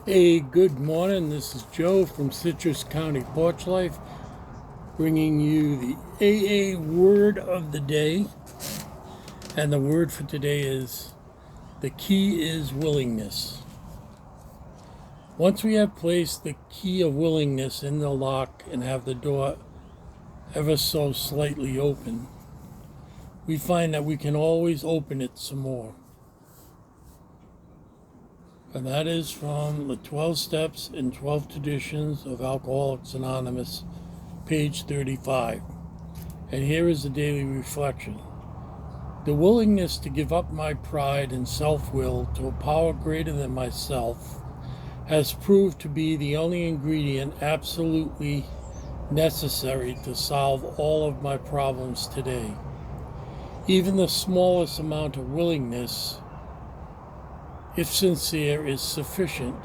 Hey, good morning. This is Joe from Citrus County Porch Life, bringing you the AA word of the day. And the word for today is the key is willingness. Once we have placed the key of willingness in the lock and have the door ever so slightly open, we find that we can always open it some more. And that is from the 12 Steps and 12 Traditions of Alcoholics Anonymous, page 35. And here is the daily reflection. The willingness to give up my pride and self-will to a power greater than myself has proved to be the only ingredient absolutely necessary to solve all of my problems today. Even the smallest amount of willingness, if sincere, is sufficient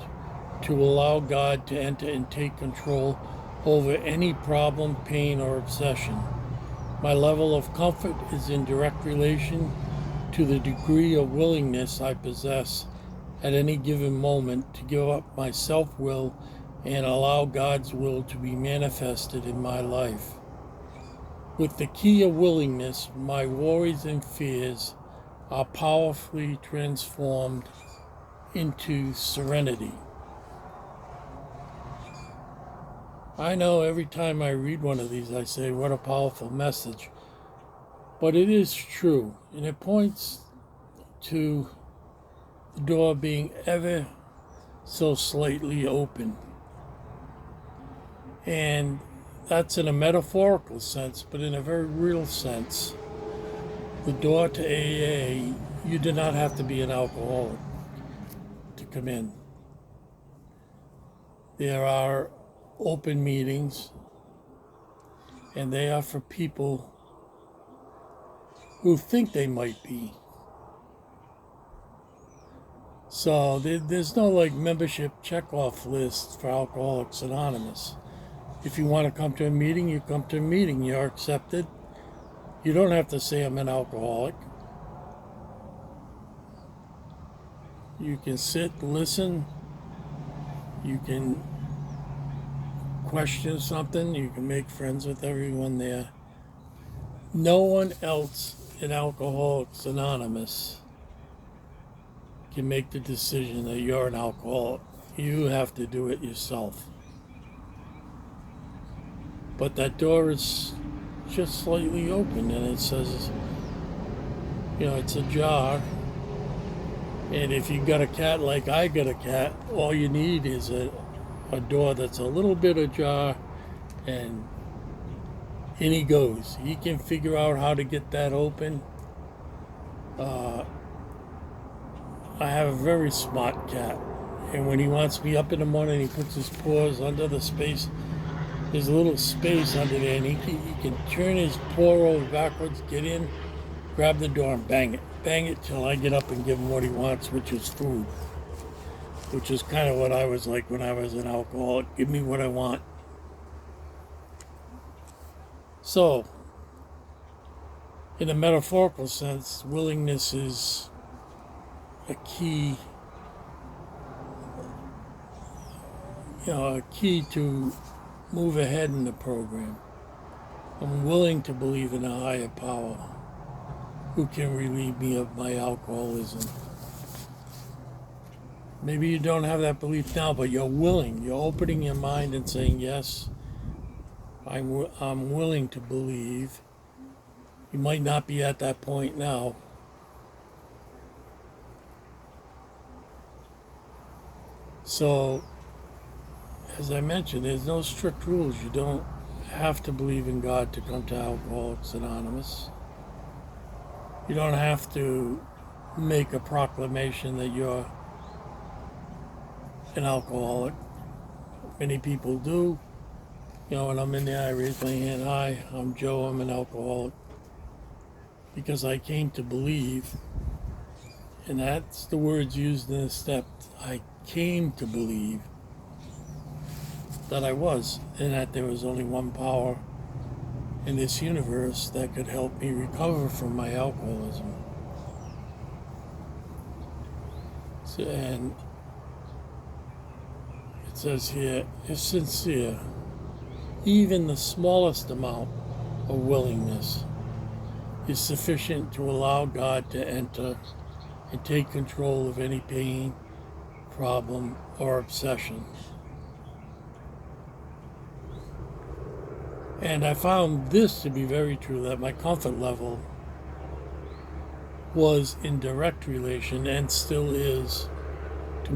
to allow God to enter and take control over any problem, pain, or obsession. My level of comfort is in direct relation to the degree of willingness I possess at any given moment to give up my self-will and allow God's will to be manifested in my life. With the key of willingness, my worries and fears are powerfully transformed into serenity. I know every time I read one of these, I say, what a powerful message. But it is true, and it points to the door being ever so slightly open. And that's in a metaphorical sense, but in a very real sense. The door to AA, you do not have to be an alcoholic to come in. There are open meetings, and they are for people who think they might be. So there's no like membership checkoff list for Alcoholics Anonymous. If you want to come to a meeting, you come to a meeting. You're accepted. You don't have to say I'm an alcoholic. You can sit, listen. You can question something. You can make friends with everyone there. No one else in Alcoholics Anonymous can make the decision that you're an alcoholic. You have to do it yourself. But that door is just slightly open, and it says, it's ajar. And if you got a cat like I got a cat, all you need is a door that's a little bit ajar, and in he goes. He can figure out how to get that open. I have a very smart cat, and when he wants me up in the morning, he puts his paws under the space. There's a little space under there, and he can turn his paw over backwards, get in, grab the door, and bang it. Bang it till I get up and give him what he wants, which is food. Which is kind of what I was like when I was an alcoholic. Give me what I want. So, in a metaphorical sense, willingness is a key, a key to move ahead in the program. I'm willing to believe in a higher power who can relieve me of my alcoholism. Maybe you don't have that belief now, but you're willing. You're opening your mind and saying, yes, I'm willing to believe. You might not be at that point now. So, as I mentioned, there's no strict rules. You don't have to believe in God to come to Alcoholics Anonymous. You don't have to make a proclamation that you're an alcoholic. Many people do. When I'm in there, I raise my hand. Hi, I'm Joe. I'm an alcoholic. Because I came to believe, and that's the words used in the step. I came to believe that I was, and that there was only one power in this universe that could help me recover from my alcoholism. And says here, if sincere, even the smallest amount of willingness is sufficient to allow God to enter and take control of any pain, problem, or obsession. And I found this to be very true, that my comfort level was in direct relation, and still is, to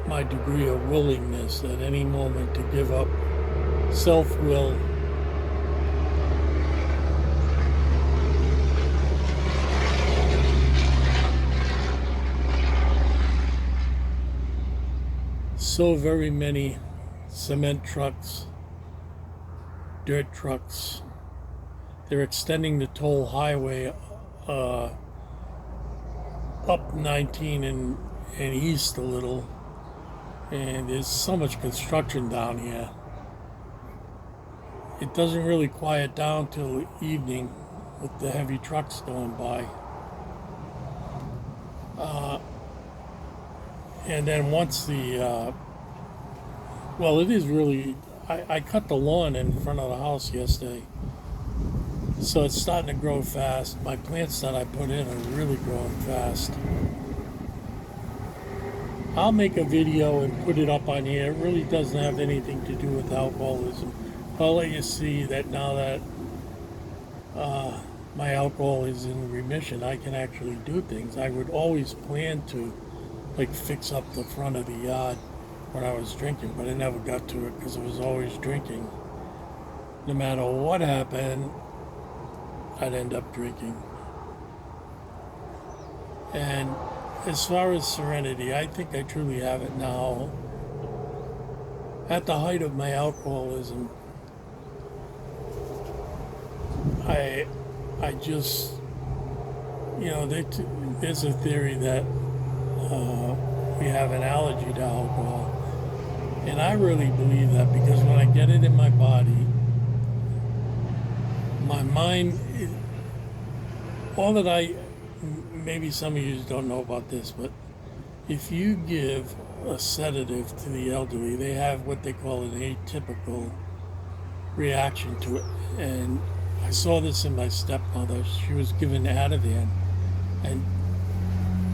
my degree of willingness at any moment to give up self-will so very many cement trucks, dirt trucks, they're extending the toll highway up 19 and east a little, and there's so much construction down here. It doesn't really quiet down till evening with the heavy trucks going by. And then once the, well, it is really, I cut the lawn in front of the house yesterday, so it's starting to grow fast. My plants that I put in are really growing fast. I'll make a video and put it up on here. It really doesn't have anything to do with alcoholism. I'll let you see that now that my alcohol is in remission, I can actually do things. I would always plan to, like, fix up the front of the yard when I was drinking, but I never got to it because I was always drinking. No matter what happened, I'd end up drinking. And as far as serenity, I think I truly have it now. At the height of my alcoholism, I just, you know, there's a theory that we have an allergy to alcohol. And I really believe that, because when I get it in my body, my mind, all that maybe some of you don't know about this, but if you give a sedative to the elderly, they have what they call an atypical reaction to it. And I saw this in my stepmother. She was given Ativan, and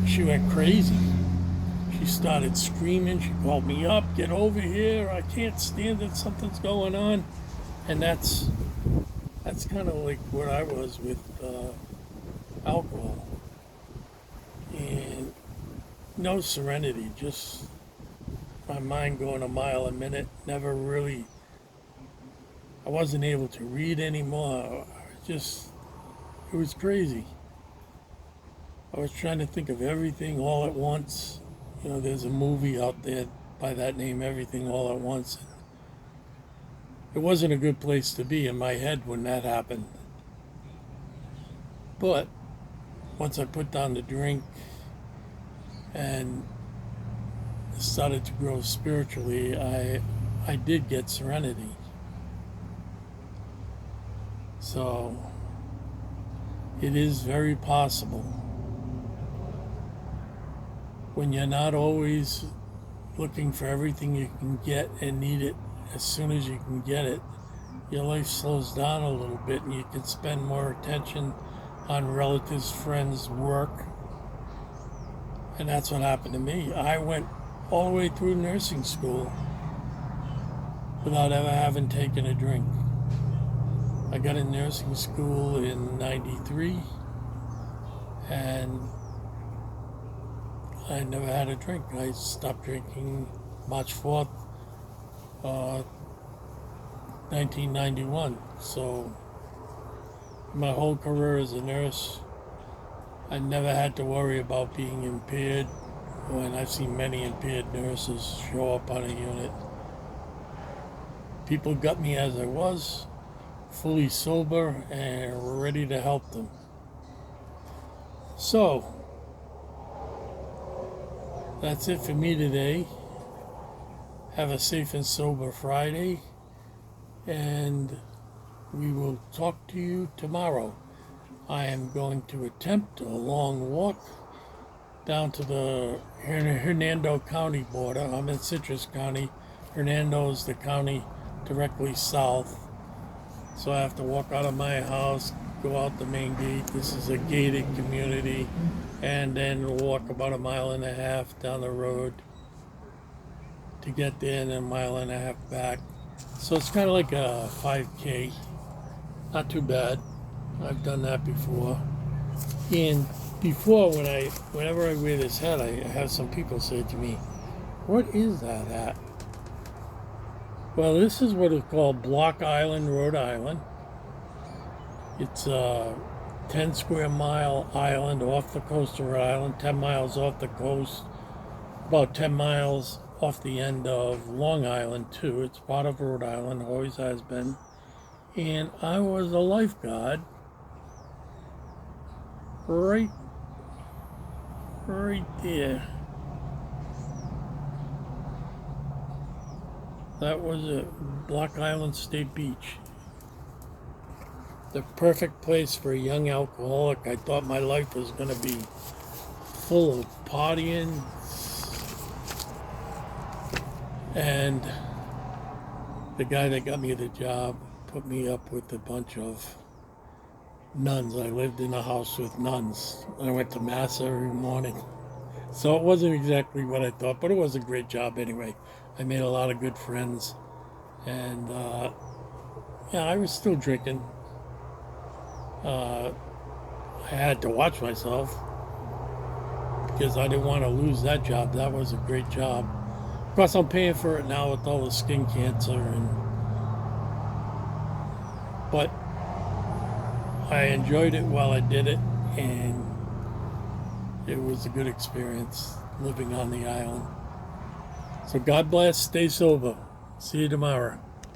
she went crazy. She started screaming. She called me up, "Get over here, I can't stand it, something's going on." And that's kind of like where I was with alcohol. And no serenity, just my mind going a mile a minute. Never really, I wasn't able to read anymore. It was crazy. I was trying to think of everything all at once. You know, there's a movie out there by that name, Everything All at Once. It wasn't a good place to be in my head when that happened. But once I put down the drink and started to grow spiritually, I did get serenity. So it is very possible, when you're not always looking for everything you can get and need it as soon as you can get it, your life slows down a little bit and you can spend more attention on relatives, friends, work. And that's what happened to me. I went all the way through nursing school without ever having taken a drink. I got in nursing school in '93, and I never had a drink. I stopped drinking March 4th, 1991. So my whole career as a nurse, I never had to worry about being impaired, when I've seen many impaired nurses show up on a unit. People got me as I was, fully sober and ready to help them. So that's it for me today. Have a safe and sober Friday, and we will talk to you tomorrow. I am going to attempt a long walk down to the Hernando County border. I'm in Citrus County, Hernando is the county directly south. So I have to walk out of my house, go out the main gate. This is a gated community, and then walk about a mile and a half down the road to get there, and then a mile and a half back. So it's kind of like a 5K. Not too bad. I've done that before. And before, whenever I wear this hat, I have some people say to me, "What is that hat?" Well, this is what is called Block Island, Rhode Island. It's a 10 square mile island off the coast of Rhode Island, 10 miles off the coast, about 10 miles off the end of Long Island, too. It's part of Rhode Island, always has been. And I was a lifeguard right there. That was at Block Island State Beach. The perfect place for a young alcoholic. I thought my life was going to be full of partying. And the guy that got me the job put me up with a bunch of nuns. I lived in a house with nuns. I went to Mass every morning. So it wasn't exactly what I thought, but it was a great job anyway. I made a lot of good friends. And yeah, I was still drinking. I had to watch myself because I didn't want to lose that job. That was a great job. Of course, I'm paying for it now with all the skin cancer, but I enjoyed it while I did it, and it was a good experience living on the island. So God bless, stay sober. See you tomorrow.